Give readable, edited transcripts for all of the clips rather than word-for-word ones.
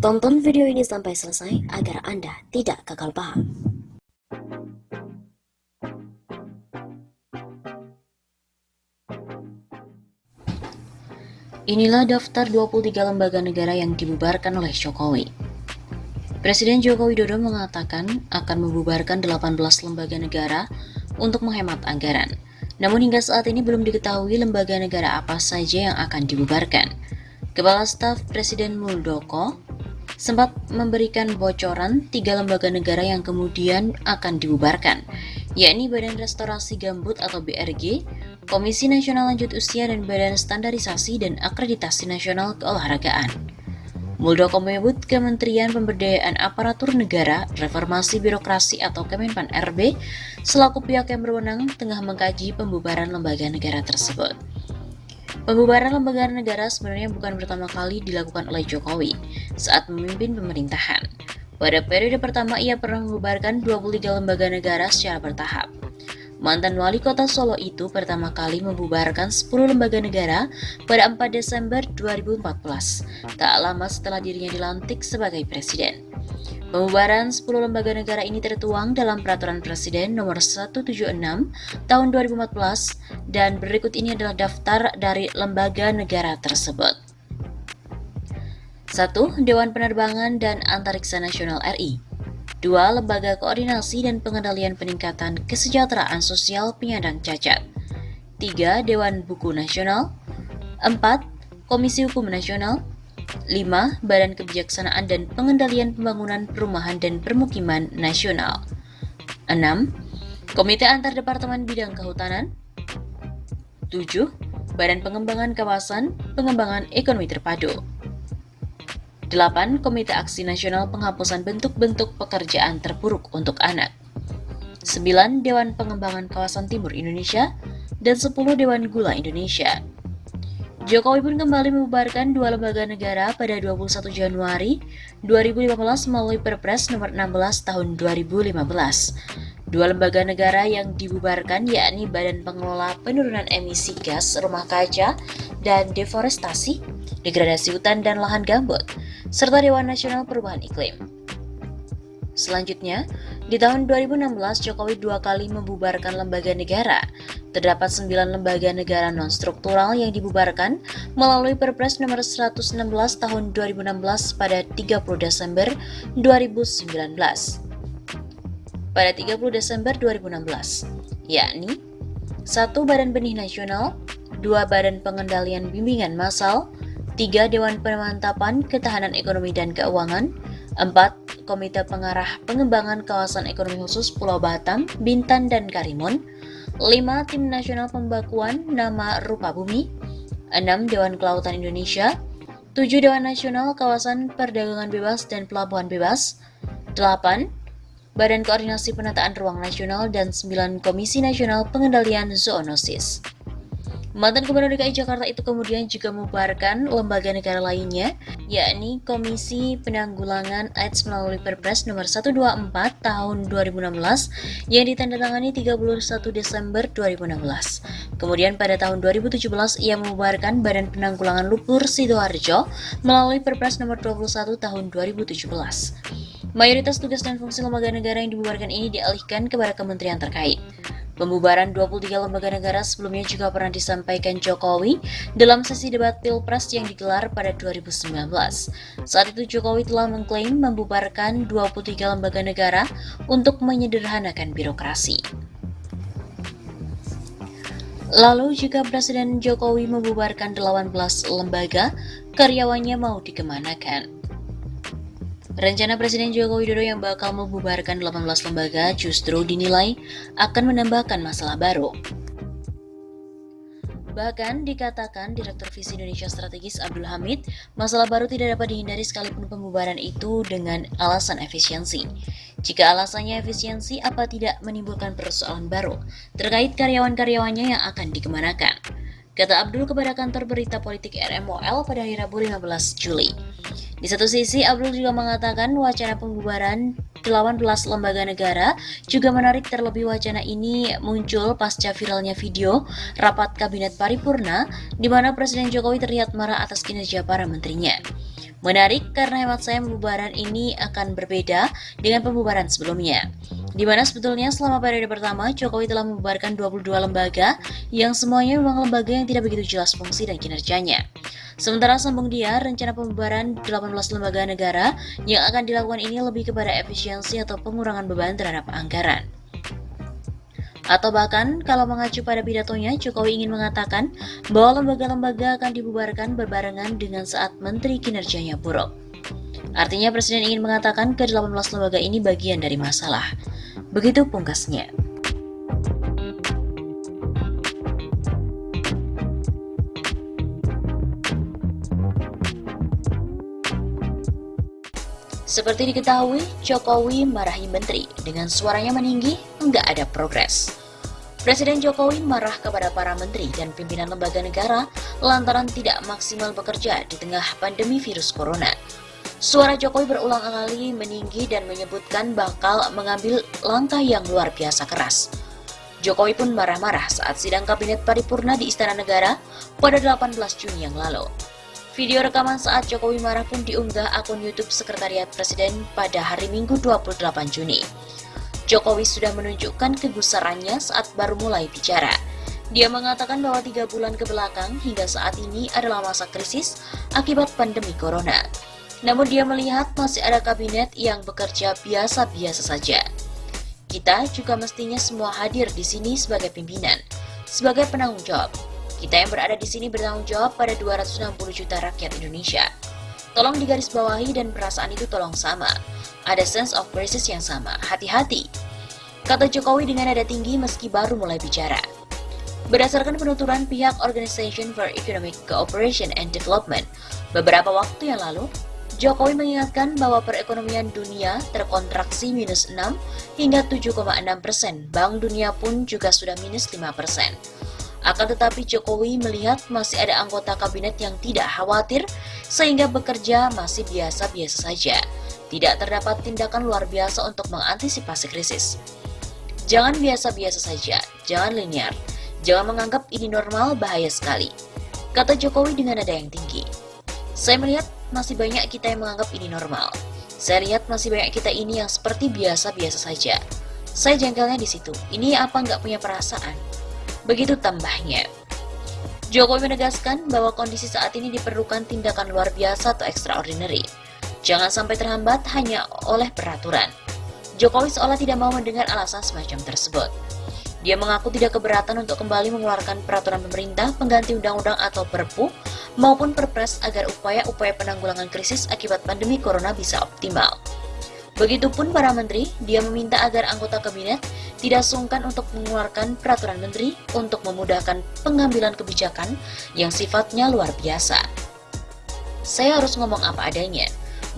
Tonton video ini sampai selesai agar Anda tidak gagal paham. Inilah daftar 23 lembaga negara yang dibubarkan oleh Jokowi. Presiden Joko Widodo mengatakan akan membubarkan 18 lembaga negara untuk menghemat anggaran. Namun hingga saat ini belum diketahui lembaga negara apa saja yang akan dibubarkan. Kepala Staf Presiden Muldoko sempat memberikan bocoran 3 lembaga negara yang kemudian akan dibubarkan, yakni Badan Restorasi Gambut atau BRG, Komisi Nasional Lanjut Usia, dan Badan Standarisasi dan Akreditasi Nasional Keolahragaan. Muldoko menyebut Kementerian Pemberdayaan Aparatur Negara, Reformasi Birokrasi atau Kemenpan RB selaku pihak yang berwenang tengah mengkaji pembubaran lembaga negara tersebut. Pembubaran lembaga negara sebenarnya bukan pertama kali dilakukan oleh Jokowi saat memimpin pemerintahan. Pada periode pertama ia pernah membubarkan 23 lembaga negara secara bertahap. Mantan wali kota Solo itu pertama kali membubarkan 10 lembaga negara pada 4 Desember 2014, tak lama setelah dirinya dilantik sebagai presiden. Pembubaran 10 lembaga negara ini tertuang dalam Peraturan Presiden Nomor 176 Tahun 2014 dan berikut ini adalah daftar dari lembaga negara tersebut. 1. Dewan Penerbangan dan Antariksa Nasional RI. 2. Lembaga Koordinasi dan Pengendalian Peningkatan Kesejahteraan Sosial Penyandang Cacat. 3. Dewan Buku Nasional. 4. Komisi Hukum Nasional. 5. Badan Kebijaksanaan dan Pengendalian Pembangunan Perumahan dan Permukiman Nasional. 6. Komite Antardepartemen Bidang Kehutanan. 7. Badan Pengembangan Kawasan Pengembangan Ekonomi Terpadu. 8. Komite Aksi Nasional Penghapusan Bentuk-bentuk Pekerjaan Terpuruk untuk Anak. 9. Dewan Pengembangan Kawasan Timur Indonesia. Dan 10. Dewan Gula Indonesia. Jokowi pun kembali membubarkan 2 lembaga negara pada 21 Januari 2015 melalui Perpres Nomor 16 Tahun 2015. 2 lembaga negara yang dibubarkan yakni Badan Pengelola Penurunan Emisi Gas Rumah Kaca dan Deforestasi, Degradasi Hutan dan Lahan Gambut, serta Dewan Nasional Perubahan Iklim. Selanjutnya, di tahun 2016 Jokowi 2 kali membubarkan lembaga negara. Terdapat 9 lembaga negara non-struktural yang dibubarkan melalui Perpres Nomor 116 Tahun 2016 pada 30 Desember 2019. Pada 30 Desember 2016, yakni 1. Badan Benih Nasional, 2. Badan Pengendalian Bimbingan Massal, 3. Dewan Pemantapan Ketahanan Ekonomi dan Keuangan, 4. Komite Pengarah Pengembangan Kawasan Ekonomi Khusus Pulau Batam, Bintan, dan Karimun, 5. Tim Nasional Pembakuan Nama Rupa Bumi, 6. Dewan Kelautan Indonesia, 7. Dewan Nasional Kawasan Perdagangan Bebas dan Pelabuhan Bebas, 8. Badan Koordinasi Penataan Ruang Nasional, dan 9. Komisi Nasional Pengendalian Zoonosis. Mantan Gubernur DKI Jakarta itu kemudian juga membubarkan lembaga negara lainnya, yakni Komisi Penanggulangan AIDS melalui Perpres Nomor 124 Tahun 2016 yang ditandatangani 31 Desember 2016. Kemudian pada tahun 2017 ia membubarkan Badan Penanggulangan Lumpur Sidoarjo melalui Perpres Nomor 21 Tahun 2017. Mayoritas tugas dan fungsi lembaga negara yang dibubarkan ini dialihkan kepada kementerian terkait. Pembubaran 23 lembaga negara sebelumnya juga pernah disampaikan Jokowi dalam sesi debat Pilpres yang digelar pada 2019. Saat itu Jokowi telah mengklaim membubarkan 23 lembaga negara untuk menyederhanakan birokrasi. Lalu jika Presiden Jokowi membubarkan 18 lembaga, karyawannya mau dikemanakan? Rencana Presiden Joko Widodo yang bakal membubarkan 18 lembaga justru dinilai akan menambahkan masalah baru. Bahkan dikatakan Direktur Visi Indonesia Strategis Abdul Hamid, masalah baru tidak dapat dihindari sekalipun pembubaran itu dengan alasan efisiensi. Jika alasannya efisiensi, apa tidak menimbulkan persoalan baru terkait karyawan-karyawannya yang akan dikemanakan? Kata Abdul kepada kantor berita politik RMOL pada hari Rabu 15 Juli. Di satu sisi, Abdul juga mengatakan wacana pembubaran 18 lembaga negara juga menarik, terlebih wacana ini muncul pasca viralnya video rapat kabinet paripurna di mana Presiden Jokowi terlihat marah atas kinerja para menterinya. Menarik karena hemat saya pembubaran ini akan berbeda dengan pembubaran sebelumnya, di mana sebetulnya selama periode pertama Jokowi telah membubarkan 22 lembaga yang semuanya memang lembaga yang tidak begitu jelas fungsi dan kinerjanya. Sementara sambung dia, rencana pembubaran 18 lembaga negara yang akan dilakukan ini lebih kepada efisiensi atau pengurangan beban terhadap anggaran. Atau bahkan kalau mengacu pada pidatonya, Jokowi ingin mengatakan bahwa lembaga-lembaga akan dibubarkan berbarengan dengan saat menteri kinerjanya buruk. Artinya Presiden ingin mengatakan ke-18 lembaga ini bagian dari masalah. Begitu pungkasnya. Seperti diketahui, Jokowi marahi menteri dengan suaranya meninggi, enggak ada progres. Presiden Jokowi marah kepada para menteri dan pimpinan lembaga negara lantaran tidak maksimal bekerja di tengah pandemi virus corona. Suara Jokowi berulang kali meninggi dan menyebutkan bakal mengambil langkah yang luar biasa keras. Jokowi pun marah-marah saat sidang kabinet paripurna di Istana Negara pada 18 Juni yang lalu. Video rekaman saat Jokowi marah pun diunggah akun YouTube Sekretariat Presiden pada hari Minggu 28 Juni. Jokowi sudah menunjukkan kegusarannya saat baru mulai bicara. Dia mengatakan bahwa 3 bulan ke belakang hingga saat ini adalah masa krisis akibat pandemi corona. Namun dia melihat masih ada kabinet yang bekerja biasa-biasa saja. Kita juga mestinya semua hadir di sini sebagai pimpinan, sebagai penanggung jawab. Kita yang berada di sini bertanggung jawab pada 260 juta rakyat Indonesia. Tolong digarisbawahi dan perasaan itu tolong sama. Ada sense of crisis yang sama, hati-hati. Kata Jokowi dengan nada tinggi meski baru mulai bicara. Berdasarkan penuturan pihak Organization for Economic Cooperation and Development, beberapa waktu yang lalu, Jokowi mengingatkan bahwa perekonomian dunia terkontraksi minus 6 hingga 7,6%. Bank Dunia pun juga sudah minus 5%. Akan tetapi Jokowi melihat masih ada anggota kabinet yang tidak khawatir sehingga bekerja masih biasa-biasa saja. Tidak terdapat tindakan luar biasa untuk mengantisipasi krisis. Jangan biasa-biasa saja, jangan linear, jangan menganggap ini normal, bahaya sekali. Kata Jokowi dengan nada yang tinggi. Saya melihat masih banyak kita yang menganggap ini normal. Saya lihat masih banyak kita ini yang seperti biasa-biasa saja. Saya jengkelnya di situ, ini apa nggak punya perasaan? Begitu tambahnya. Jokowi menegaskan bahwa kondisi saat ini diperlukan tindakan luar biasa atau extraordinary. Jangan sampai terhambat hanya oleh peraturan. Jokowi seolah tidak mau mendengar alasan semacam tersebut. Dia mengaku tidak keberatan untuk kembali mengeluarkan peraturan pemerintah pengganti undang-undang atau Perpu maupun Perpres agar upaya-upaya penanggulangan krisis akibat pandemi corona bisa optimal. Begitupun para menteri, dia meminta agar anggota kabinet tidak sungkan untuk mengeluarkan peraturan menteri untuk memudahkan pengambilan kebijakan yang sifatnya luar biasa. Saya harus ngomong apa adanya,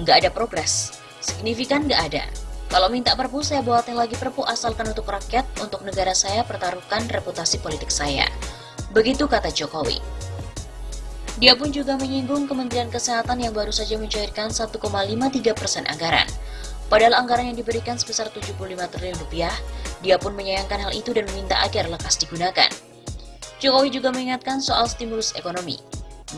nggak ada progres, signifikan nggak ada. Kalau minta perpu, saya buatin lagi perpu asalkan untuk rakyat, untuk negara saya pertaruhkan reputasi politik saya. Begitu kata Jokowi. Dia pun juga menyinggung Kementerian Kesehatan yang baru saja mencairkan 1,53% anggaran. Padahal anggaran yang diberikan sebesar 75 triliun rupiah, dia pun menyayangkan hal itu dan meminta agar lekas digunakan. Jokowi juga mengingatkan soal stimulus ekonomi.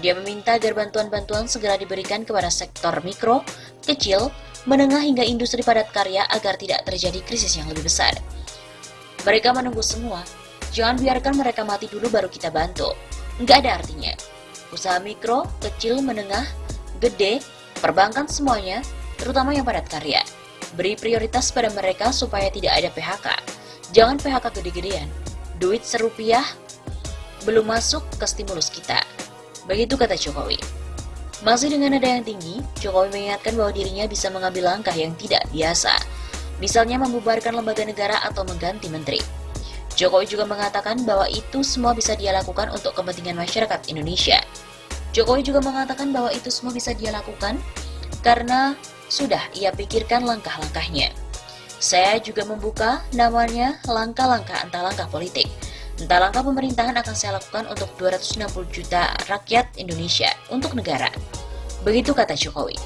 Dia meminta agar bantuan-bantuan segera diberikan kepada sektor mikro, kecil, menengah hingga industri padat karya agar tidak terjadi krisis yang lebih besar. Mereka menunggu semua, jangan biarkan mereka mati dulu baru kita bantu. Nggak ada artinya. Usaha mikro, kecil, menengah, gede, perbankan semuanya, terutama yang padat karya. Beri prioritas pada mereka supaya tidak ada PHK. Jangan PHK gede-gedean. Duit serupiah belum masuk ke stimulus kita. Begitu kata Jokowi. Masih dengan nada yang tinggi, Jokowi mengingatkan bahwa dirinya bisa mengambil langkah yang tidak biasa. Misalnya membubarkan lembaga negara atau mengganti menteri. Jokowi juga mengatakan bahwa itu semua bisa dia lakukan untuk kepentingan masyarakat Indonesia. Jokowi juga mengatakan bahwa itu semua bisa dia lakukan karena sudah ia pikirkan langkah-langkahnya. Saya juga membuka namanya langkah-langkah, entah langkah politik, entah langkah pemerintahan akan saya lakukan untuk 260 juta rakyat Indonesia, untuk negara. Begitu kata Jokowi.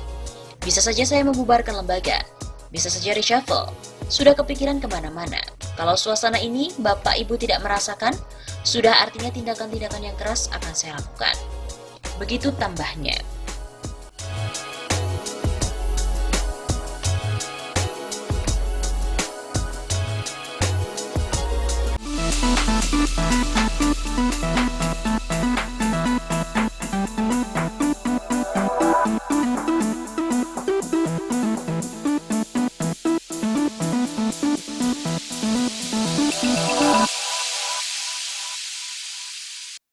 Bisa saja saya membubarkan lembaga, bisa saja reshuffle, sudah kepikiran kemana-mana. Kalau suasana ini Bapak Ibu tidak merasakan, sudah artinya tindakan-tindakan yang keras akan saya lakukan. Begitu tambahnya.